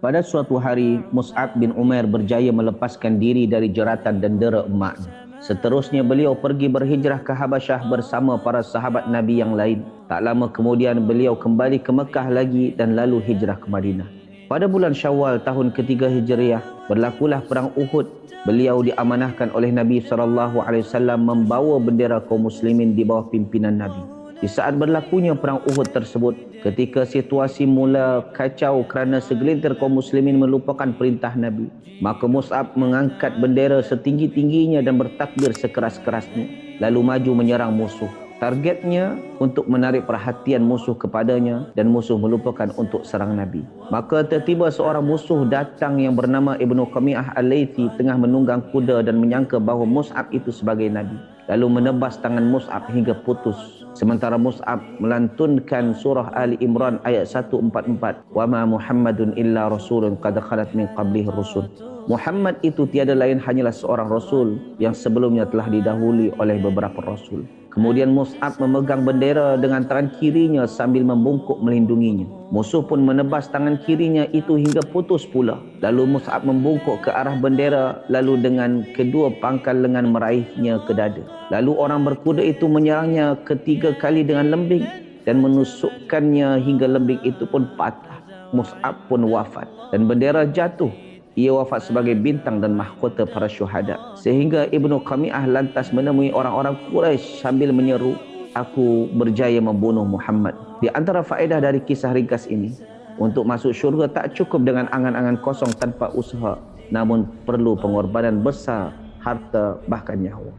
Pada suatu hari, Mus'ab bin Umair berjaya melepaskan diri dari jeratan dan dera emaknya. Seterusnya beliau pergi berhijrah ke Habasyah bersama para sahabat Nabi yang lain. Tak lama kemudian beliau kembali ke Mekah lagi dan lalu hijrah ke Madinah. Pada bulan Syawal tahun ketiga Hijriah, berlakulah perang Uhud. Beliau diamanahkan oleh Nabi SAW membawa bendera kaum muslimin di bawah pimpinan Nabi. Di saat berlakunya perang Uhud tersebut, ketika situasi mula kacau kerana segelintir kaum muslimin melupakan perintah Nabi, maka Mus'ab mengangkat bendera setinggi-tingginya dan bertakbir sekeras-kerasnya, lalu maju menyerang musuh. Targetnya untuk menarik perhatian musuh kepadanya dan musuh melupakan untuk serang Nabi. Maka tiba-tiba seorang musuh datang yang bernama Ibnu Qami'ah Al-Laythi tengah menunggang kuda dan menyangka bahawa Mus'ab itu sebagai Nabi. Lalu menebas tangan Mus'ab hingga putus. Sementara Mus'ab melantunkan surah Ali Imran ayat 144. Wa ma Muhammadun illa rasulun qad khalat min qablihi rusul. Muhammad itu tiada lain hanyalah seorang rasul yang sebelumnya telah didahului oleh beberapa rasul. Kemudian Mus'ab memegang bendera dengan tangan kirinya sambil membungkuk melindunginya. Musuh pun menebas tangan kirinya itu hingga putus pula. Lalu Mus'ab membungkuk ke arah bendera, lalu dengan kedua pangkal lengan meraihnya ke dada. Lalu orang berkuda itu menyerangnya ketiga kali dengan lembing dan menusukkannya hingga lembing itu pun patah. Mus'ab pun wafat dan bendera jatuh. Ia wafat sebagai bintang dan mahkota para syuhada. Sehingga Ibnu Qami'ah lantas menemui orang-orang Quraisy sambil menyeru, "Aku berjaya membunuh Muhammad." Di antara faedah dari kisah ringkas ini, untuk masuk syurga tak cukup dengan angan-angan kosong tanpa usaha, namun perlu pengorbanan besar, harta bahkan nyawa.